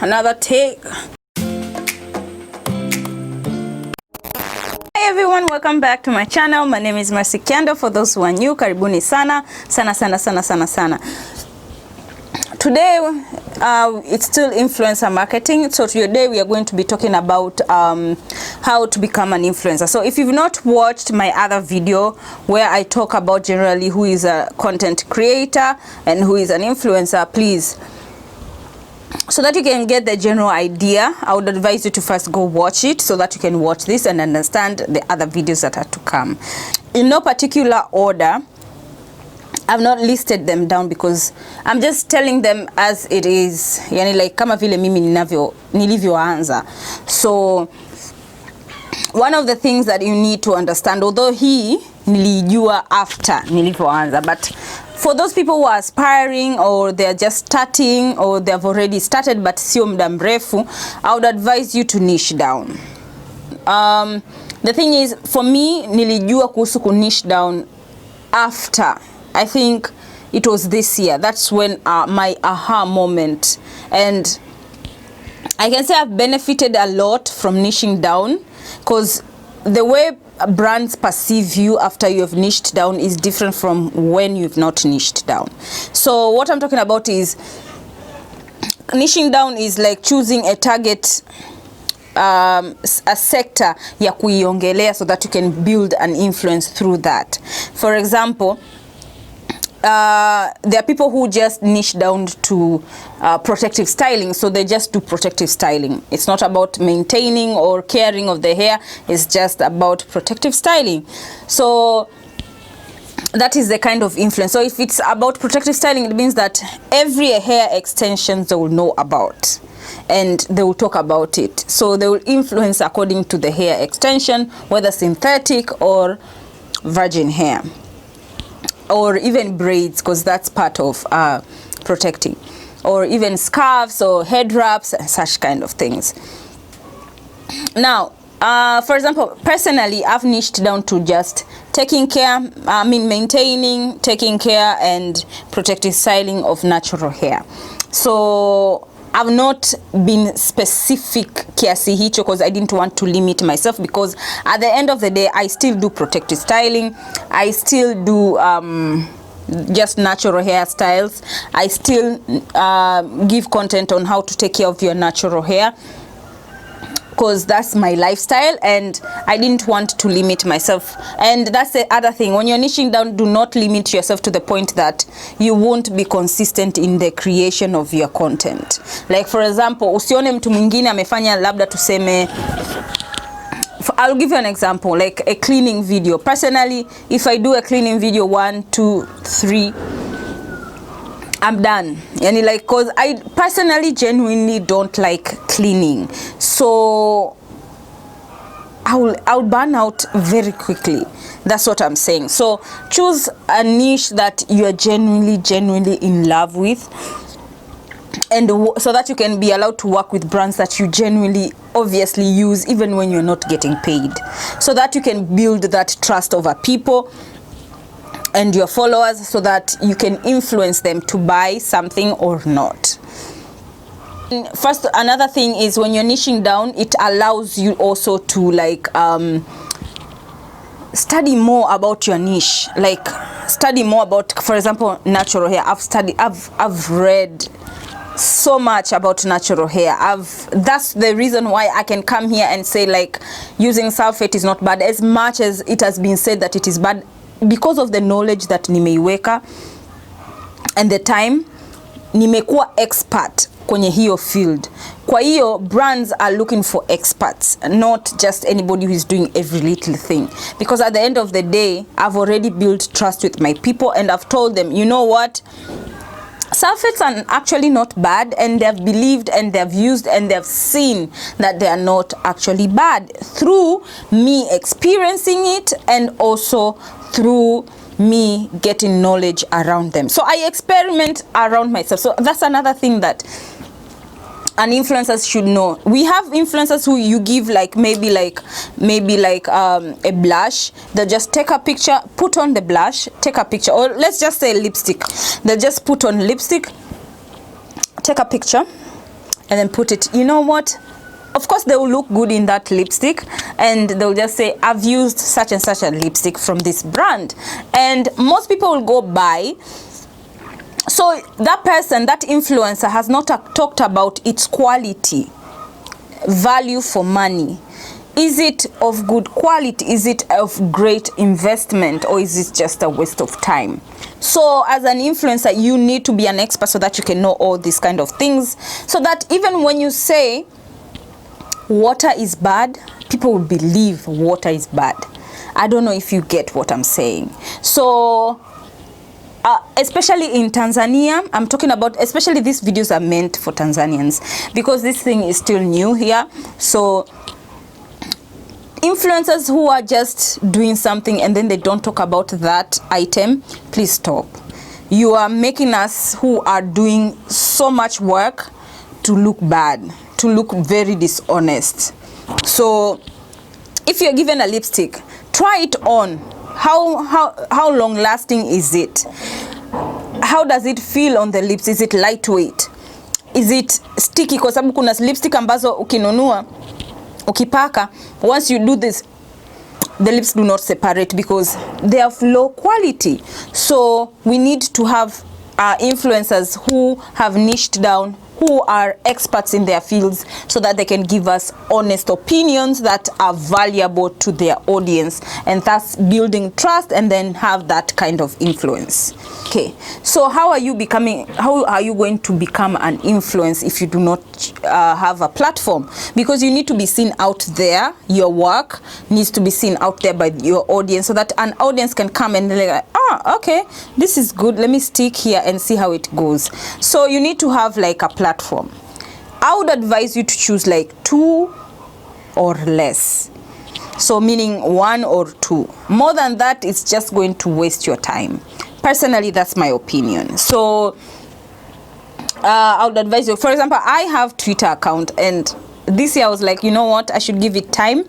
Another take. Hi everyone, welcome back to my channel. My name is Mercy Kiando. For those who are new, karibuni sana sana. Today it's still influencer marketing. So today we are going to be talking about how to become an influencer. So if you've not watched my other video where I talk about generally who is a content creator and who is an influencer, please, so that you can get the general idea, I would advise you to first go watch it so that you can watch this and understand the other videos that are to come. In no particular order, I've not listed them down because I'm just telling them as it is. Yani like kama vile mimi nilivyoanza. So one of the things that you need to understand, although nilijua after nilivyoanza, but for those people who are aspiring or they're just starting or they've already started but sio muda mrefu, I would advise you to niche down. The thing is, for me, nilijua kuhusu ku niche down after, I think it was this year. That's when my aha moment. And I can say I've benefited a lot from niching down, because the way brands perceive you after you have niched down is different from when you've not niched down. So what I'm talking about is niching down is like choosing a target, a sector ya kuiongelea so that you can build an influence through that. For example, there are people who just niche down to protective styling, so they just do protective styling. It's not about maintaining or caring of the hair, it's just about protective styling. So that is the kind of influence. So if it's about protective styling, it means that every hair extension they will know about and they will talk about it. So they will influence according to the hair extension, whether synthetic or virgin hair, or even braids, because that's part of protecting, or even scarves or head wraps and such kind of things. Now, for example, personally, I've niched down to just taking care, maintaining, taking care and protective styling of natural hair. So I've not been specific kiasi hicho because I didn't want to limit myself, because at the end of the day I still do protective styling, I still do just natural hairstyles, I still give content on how to take care of your natural hair, because that's my lifestyle and I didn't want to limit myself. And that's the other thing, when you're niching down, do not limit yourself to the point that you won't be consistent in the creation of your content. Like for example, usione mtu mwingine amefanya labda tuseme, I'll give you an example, like a cleaning video. Personally, if I do a cleaning video 1, 2, 3, I'm done. Yani like, cause I personally genuinely don't like cleaning, so I'll burn out very quickly. That's what I'm saying. So choose a niche that you are genuinely in love with, and so that you can be allowed to work with brands that you genuinely obviously use even when you're not getting paid, so that you can build that trust over people and your followers, so that you can influence them to buy something or not. First, another thing is when you're niching down, it allows you also to like study more about your niche. Like study more about, for example, natural hair. I've read so much about natural hair. That's the reason why I can come here and say like using sulfate is not bad, as much as it has been said that it is bad, because of the knowledge that nimeiweka and the time nimekuwa expert kwenye hiyo field. Kwa hiyo brands are looking for experts, not just anybody who is doing every little thing, because at the end of the day I've already built trust with my people and I've told them, you know what, sulfates are actually not bad, and they've believed and they've used and they've seen that they are not actually bad through me experiencing it and also through me getting knowledge around them. So I experiment around myself. So that's another thing that an influencers should know. We have influencers who you give like maybe like a blush. They'll just take a picture, put on the blush, take a picture, or let's just say lipstick. They'll just put on lipstick, take a picture, and then put it, you know what, of course they will look good in that lipstick, and they'll just say, I've used such and such a lipstick from this brand, and most people will go buy. So that person, that influencer, has not talked about its quality, value for money. Is it of good quality? Is it of great investment? Or is it just a waste of time? So as an influencer, you need to be an expert so that you can know all these kind of things, so that even when you say water is bad, people will believe water is bad. I don't know if you get what I'm saying. So especially in Tanzania, I'm talking about, especially these videos are meant for Tanzanians, because this thing is still new here. So influencers who are just doing something and then they don't talk about that item, please stop. You are making us who are doing so much work to look bad, to look very dishonest. So if you're given a lipstick, try it on. How long lasting is it? How does it feel on the lips? Is it lightweight? Is it sticky? Kwa sababu kuna lipstick ambazo ukinunua, ukipaka, once you do this, the lips do not separate because they are of low quality. So we need to have influencers who have niched down, who are experts in their fields, so that they can give us honest opinions that are valuable to their audience, and thus building trust and then have that kind of influence. Okay, so how are you going to become an influence if you do not have a platform? Because you need to be seen out there. Your work needs to be seen out there by your audience, so that an audience can come and they're like, okay, this is good, let me stick here and see how it goes. So you need to have like a platform. I would advise you to choose like 2 or less. So meaning 1 or 2. More than that, it's just going to waste your time. Personally, that's my opinion. So I would advise you, for example, I have Twitter account, and this year I was like, you know what, I should give it time.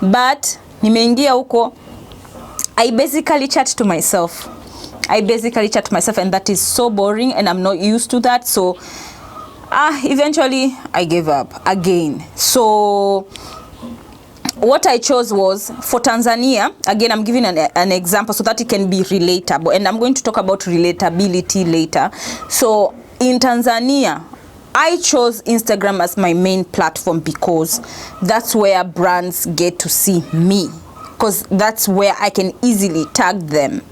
But nimeingia huko, I basically chat to myself. And that is so boring, and I'm not used to that. So eventually I gave up again. So what I chose was, for Tanzania, again I'm giving an example so that it can be relatable, and I'm going to talk about relatability later. So in Tanzania, I chose Instagram as my main platform because that's where brands get to see me, because that's where I can easily tag them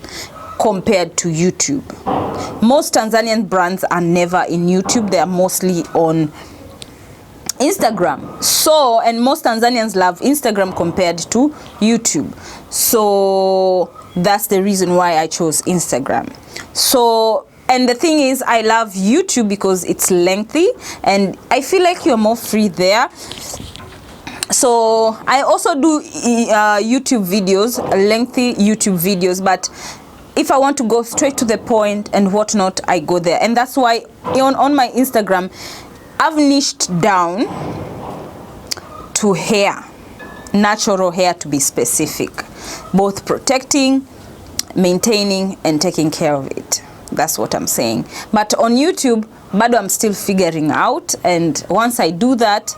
compared to YouTube. Most Tanzanian brands are never in YouTube, they are mostly on Instagram. So, and most Tanzanians love Instagram compared to YouTube. So that's the reason why I chose Instagram. So, and the thing is, I love YouTube because it's lengthy and I feel like you're more free there. So I also do YouTube videos, lengthy YouTube videos, but if I want to go straight to the point and whatnot, I go there. And that's why on my Instagram, I've niched down to hair, natural hair to be specific, both protecting, maintaining, and taking care of it. That's what I'm saying. But on YouTube, bado I'm still figuring out, and once I do that,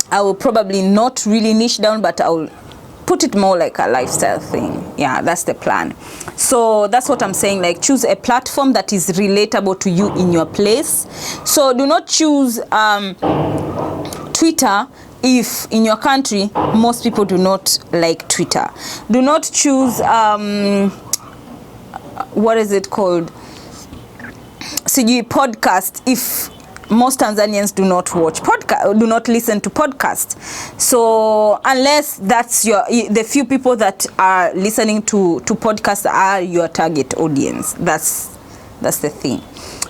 I will probably not really niche down, but I will put it more like a lifestyle thing. Yeah, that's the plan. So that's what I'm saying, like choose a platform that is relatable to you in your place. So do not choose Twitter if in your country most people do not like Twitter. Do not choose what is it called, podcast, if most Tanzanians do not watch podcast, do not listen to podcasts. So unless that's the few people that are listening to podcasts are your target audience. That's the thing.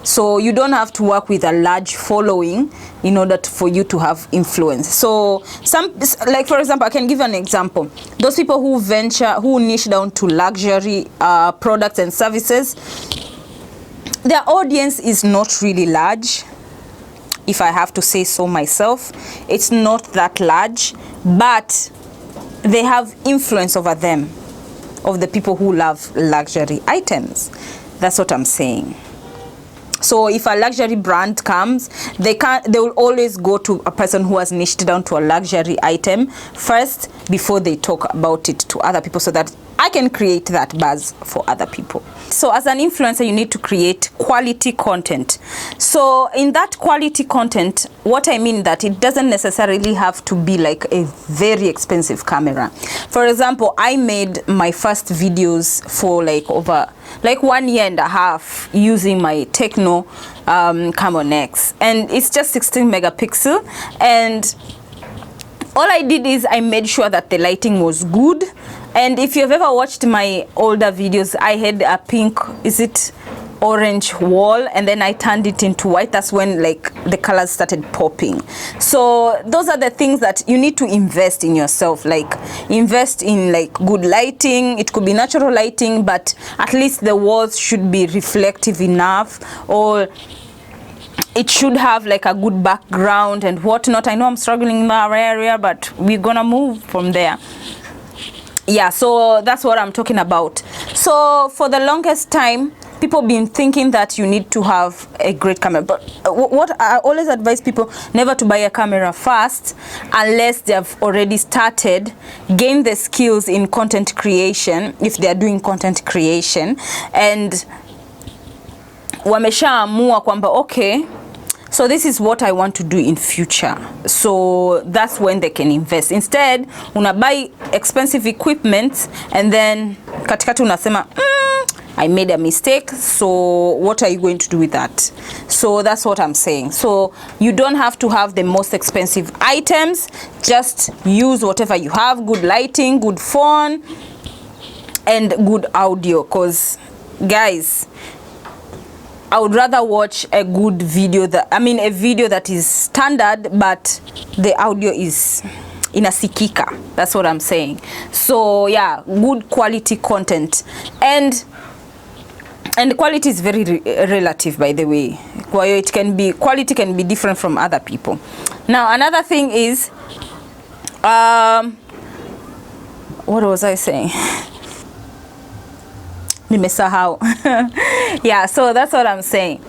So you don't have to work with a large following in order for you to have influence. So like for example, I can give an example. Those people who niche down to luxury products and services, their audience is not really large. If I have to say so myself, it's not that large, but they have influence over them, of the people who love luxury items. That's what I'm saying. So if a luxury brand comes, they will always go to a person who has niched down to a luxury item first before they talk about it to other people, so that I can create that buzz for other people. So as an influencer, you need to create quality content. So in that quality content, what I mean that it doesn't necessarily have to be like a very expensive camera. For example, I made my first videos for like over like 1.5 years using my Techno Camon X, and it's just 16 megapixel, and all I did is I made sure that the lighting was good. And if you've ever watched my older videos, I had a pink, is it orange wall, and then I turned it into white. That's when like the colors started popping. So those are the things that you need to invest in yourself, like invest in like good lighting. It could be natural lighting, but at least the walls should be reflective enough, or it should have like a good background and whatnot. I know I'm struggling in that area, but we're gonna move from there. Yeah, so that's what I'm talking about. So for the longest time, people been thinking that you need to have a great camera, but what I always advise people, never to buy a camera first unless they have already started, gain the skills in content creation, if they are doing content creation, and wameshaamua kwamba okay, so this is what I want to do in future. So that's when they can invest. Instead, una buy expensive equipment and then katikati unasema I made a mistake, so what are you going to do with that? So that's what I'm saying. So you don't have to have the most expensive items, just use whatever you have, good lighting, good phone, and good audio, because guys, I would rather watch a good video a video that is standard but the audio is inasikika. That's what I'm saying. So yeah, good quality content, and quality is very relative, by the way. Quality can be different from other people. Now another thing is what was I saying? Nimesahau. Yeah, so that's what I'm saying.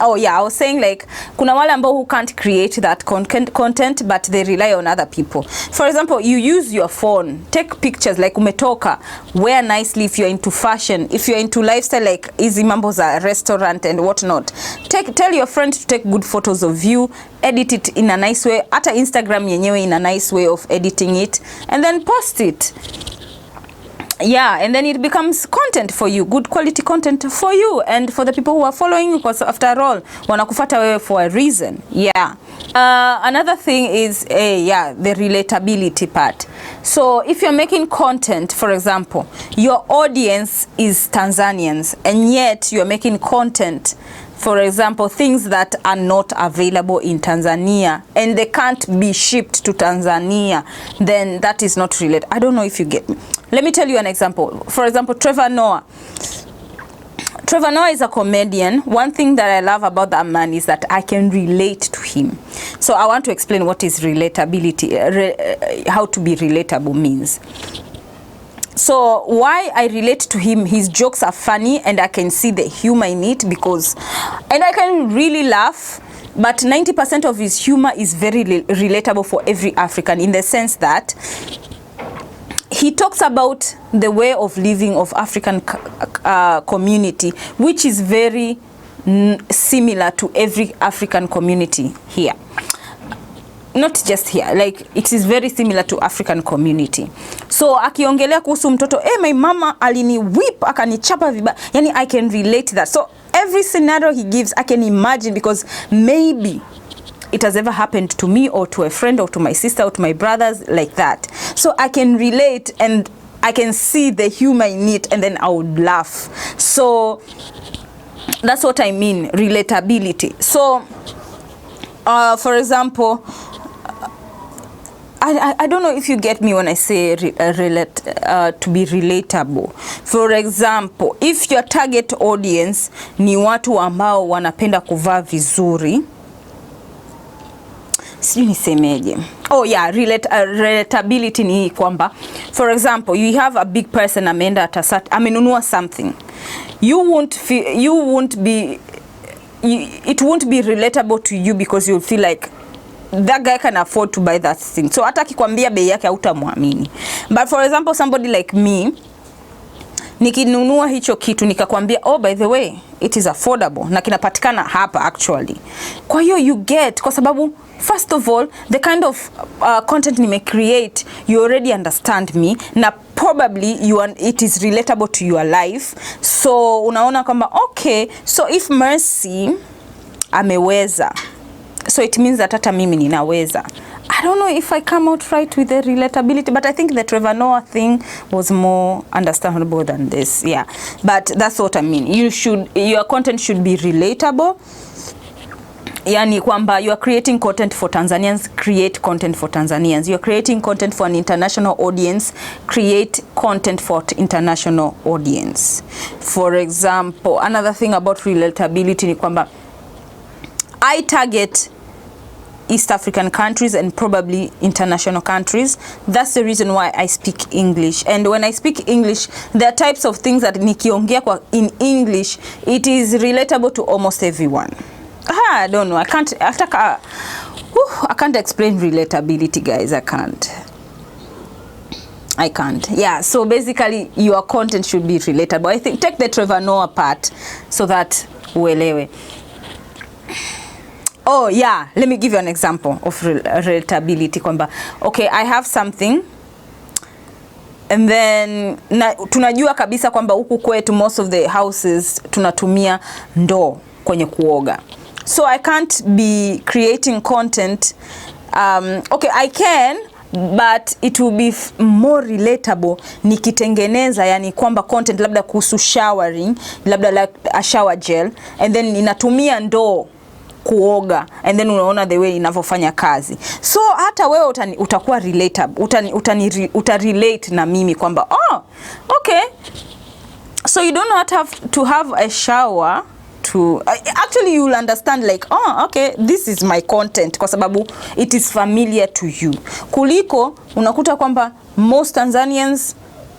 Oh yeah, I was saying like kuna wale ambao who can't create that content but they rely on other people. For example, you use your phone, take pictures like umetoka, wear nicely if you're into fashion, if you're into lifestyle like easy mambo za restaurant and whatnot. Tell your friend to take good photos of you, edit it in a nice way, hata Instagram yenyewe in a nice way of editing it, and then post it. Yeah, and then it becomes content for you, good quality content for you and for the people who are following you, because after all, wanakufuata wewe for a reason. Yeah. Another thing is the relatability part. So if you're making content, for example, your audience is Tanzanians, and yet you're making content, for example, things that are not available in Tanzania and they can't be shipped to Tanzania, then that is not related. I don't know if you get me. Let me tell you an example. For example, Trevor Noah. Trevor Noah is a comedian. One thing that I love about that man is that I can relate to him. So I want to explain what is relatability, how to be relatable means. So why I relate to him, his jokes are funny and I can see the humor in it, and I can really laugh, but 90% of his humor is very relatable for every African, in the sense that he talks about the way of living of African community, which is very similar to every African community here. Not just here, like it is very similar to African community. So akiongelea kuhusu mtoto, my mama alini whip akanichapa vibaya, yani I can relate that. So every scenario he gives I can imagine, because maybe it has ever happened to me or to a friend or to my sister or to my brothers, like that. So I can relate and I can see the humor in it, and then I would laugh. So that's what I mean, relatability. So for example, I don't know if you get me when I say to be relatable. For example, if your target audience ni watu ambao wanapenda kuvaa vizuri, sijui nisemeje. Oh yeah, relatability ni kwamba, for example, you have a big person amenunua something. You won't be it won't be relatable to you because you'll feel like that guy can afford to buy that thing. So hata akikwambia bei yake hautamwamini. But for example, somebody like me, nikinunua hicho kitu nikakwambia, oh by the way it is affordable na kinapatikana hapa actually. Kwa hiyo you get, kwa sababu first of all the kind of content nime create, you already understand me na probably it is relatable to your life. So unaona kwamba okay, so if Mercy ameweza, so it means that hata mimi ninaweza. I don't know if I come out right with the relatability, but I think the Trevor Noah thing was more understandable than this. Yeah, but that's what I mean. Your content should be relatable. Yani kwamba you are creating content for Tanzanians, create content for Tanzanians. You are creating content for an international audience, create content for international audience. For example, another thing about relatability ni kwamba I target East African countries and probably international countries. That's the reason why I speak English. And when I speak English, there are types of things that nikiongea in English, it is relatable to almost everyone. I don't know. I can't explain relatability, guys. I can't. Yeah, so basically your content should be relatable. I think take the Trevor Noah part so that uelewe. Oh yeah, let me give you an example of relatability kwamba okay, I have something and then tunajua kabisa kwamba huku kwetu most of the houses tunatumia ndoo kwenye kuoga. So I can't be creating content okay, I can, but it will be more relatable nikitengeneza yani kwamba content labda kuhusu showering, labda like a shower gel, and then ninatumia ndoo kuoga, and then unaona the way inavyofanya kazi. So hata wewe utakuwa relatable, utarelate na mimi kwamba oh okay, so you don't have to have a shower to actually you will understand like oh okay, this is my content kwa sababu it is familiar to you. Kuliko unakuta kwamba most Tanzanians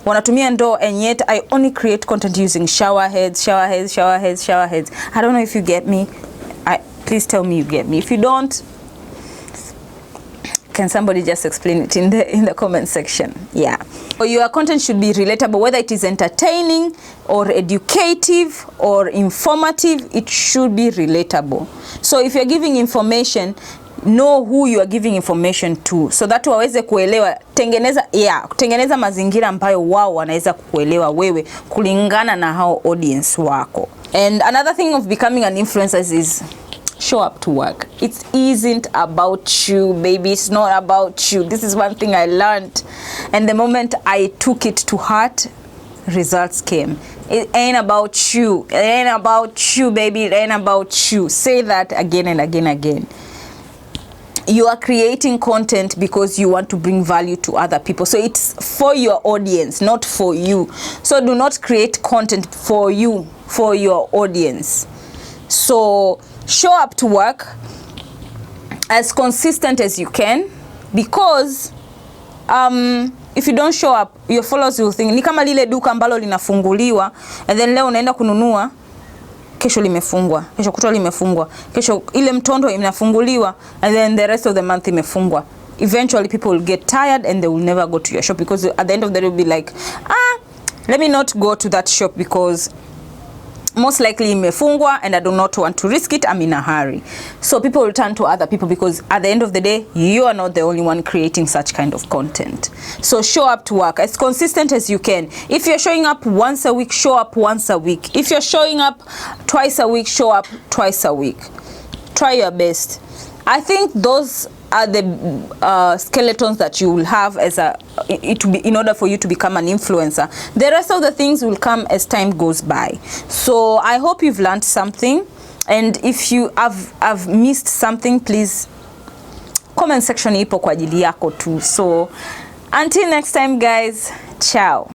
wanatumia ndoo and yet I only create content using shower heads. I don't know if you get me. Please tell me you get me. If you don't, can somebody just explain it in the comment section? Yeah. So your content should be relatable, whether it is entertaining or educative or informative, it should be relatable. So if you're giving information, know who you are giving information to, so that waweze kuelewa. Tengeneza mazingira ambayo wao wanaweza kuelewa wewe kulingana na hao audience wako. And another thing of becoming an influencer is show up to work. It isn't about you, baby. It's not about you. This is one thing I learned, and the moment I took it to heart, results came. It ain't about you. It ain't about you, baby. It ain't about you. Say that again and again. You are creating content because you want to bring value to other people. So it's for your audience, not for you. So do not create content for you, for your audience. So show up to work as consistent as you can, because if you don't show up, your followers will think, ni kama lile duka ambalo linafunguliwa and then leo unaenda kununua, kesho limefungwa, kesho kutwa limefungwa, kesho ile mtondo inafunguliwa, and then the rest of the month imefungwa. Eventually people will get tired and they will never go to your shop, because at the end of the day will be like, let me not go to that shop because most likely imefungwa and I do not want to risk it. I'm in a hurry. So people will turn to other people, because at the end of the day, you are not the only one creating such kind of content. So show up to work as consistent as you can. If you're showing up once a week, show up once a week. If you're showing up twice a week, show up twice a week. Try your best. I think those are the skeletons that you will have as in order for you to become an influencer. The rest of the things will come as time goes by. So I hope you've learned something, and if you have missed something, please comment section ipo kwa ajili yako tu. So until next time guys, ciao.